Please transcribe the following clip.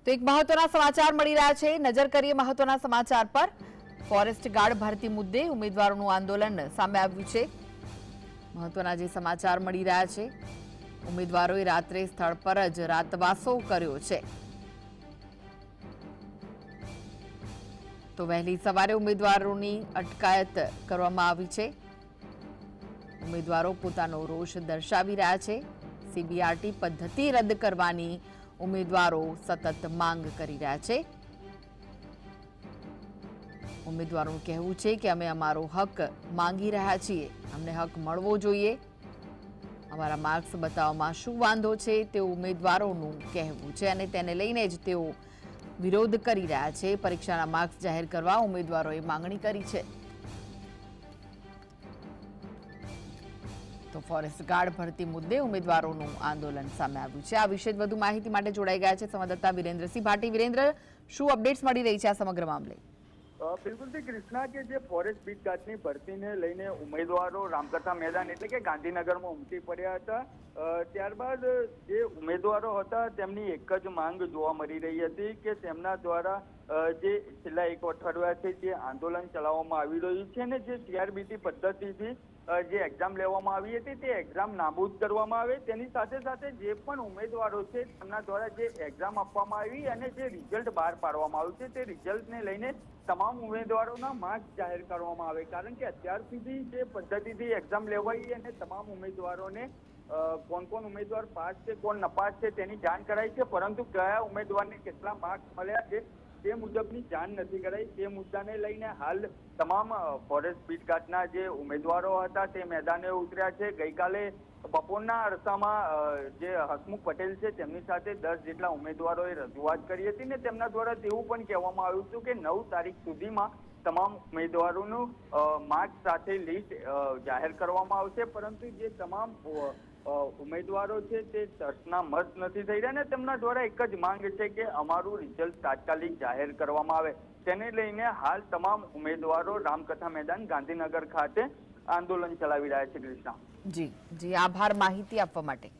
તો એક મહત્વના સમાચાર મળી રહ્યા છે। નજર કરીએ મહત્વના સમાચાર પર। ફોરેસ્ટ ગાર્ડ ભરતી મુદ્દે ઉમેદવારોનું આંદોલન સામે આવ્યું છે। મહત્વના જે સમાચાર મળી રહ્યા છે, ઉમેદવારોએ રાત્રે સ્થળ પર જ રાતવાસો કર્યો છે। તો વહેલી સવારે ઉમેદવારોની અટકાયત કરવામાં આવી છે। ઉમેદવારો પોતાનો રોષ દર્શાવી રહ્યા છે। સીબીઆરટી પદ્ધતિ રદ કરવાની ઉમેદવારો સતત માંગ કરી રહ્યા છે। ઉમેદવારોનું કહેવું છે કે અમે અમારો હક માંગી રહ્યા છીએ, અમને હક મળવો જોઈએ, અમારા માર્ક્સ બતાવવામાં શું વાંધો છે તેવું ઉમેદવારોનું કહેવું છે અને તેને લઈને જ તેઓ વિરોધ કરી રહ્યા છે। પરીક્ષાના માર્ક્સ જાહેર કરવા ઉમેદવારોએ માંગણી કરી છે। તો ફોરેસ્ટ ગાર્ડ ભરતી મુદ્દે ઉમેદવારોનું આંદોલન સામે આવ્યું છે। આ વિશે વધુ માહિતી માટે જોડાઈ ગયા છે સંવાદદાતા વિરેન્દ્રસિંહ ભાટી। વિરેન્દ્ર, શું અપડેટ્સ મળી રહી છે આ સમગ્ર મામલે? બિલકુલથી કૃષ્ણા, કે જે ફોરેસ્ટ બીટ ગાર્ડની ભરતીને લઈને ઉમેદવારો રામકથા મેદાન એટલે કે ગાંધીનગરમાં ઉમટી પડ્યા હતા। ત્યારબાદ જે ઉમેદવારો હતા તેમની એક જ માંગ જોવા મળી રહી હતી કે તેમના દ્વારા જે છેલ્લા એક અઠવાડિયાથી જે આંદોલન ચલાવવામાં આવી રહ્યું છે અને જે સીઆરબીટી પદ્ધતિથી જે એક્ઝામ લેવામાં આવી હતી તે એક્ઝામ નાબૂદ કરવામાં આવે, તેની સાથે સાથે જે પણ ઉમેદવારો છે તેમના દ્વારા જે એક્ઝામ આપવામાં આવી અને જે રિઝલ્ટ બહાર પાડવામાં આવ્યું છે તે રિઝલ્ટને લઈને તમામ ઉમેદવારોના માર્ક્સ જાહેર કરવામાં આવે। કારણ કે અત્યાર સુધી જે પદ્ધતિથી એક્ઝામ લેવાઈ અને તમામ ઉમેદવારોને કોણ ઉમેદવાર પાસ છે કોણ નપાસ છે તેની જાણ કરાઈ છે, પરંતુ કયા ઉમેદવારને કેટલા માર્ક્સ મળ્યા છે તે મુજબની જાણ નથી કરાઈ। તે મુદ્દાને લઈને હાલ તમામ ફોરેસ્ટ બીટ ગાર્ડના જે ઉમેદવારો હતા તે મેદાને ઉતર્યા છે। ગઈકાલે બપોરના અરસામાં જે હસમુખ પટેલ છે તેમની સાથે 10 જેટલા ઉમેદવારોએ રજૂઆત કરી હતી ને તેમના દ્વારા તેવું પણ કહેવામાં આવ્યું હતું કે 9 તારીખ સુધીમાં તમામ ઉમેદવારોનું માર્ક્સ સાથે લિસ્ટ જાહેર કરવામાં આવશે, પરંતુ જે તમામ ઉમેદવારો છે તે ચર્ચના મત નથી થઈ રહ્યા અને તેમના દ્વારા એક જ માંગ છે કે અમારું રિઝલ્ટ તાત્કાલિક જાહેર કરવામાં આવે। તેને લઈને હાલ તમામ ઉમેદવારો રામકથા મેદાન ગાંધીનગર ખાતે આંદોલન ચલાવી રહ્યા છે। કૃષ્ણા જી, આભાર માહિતી આપવા માટે।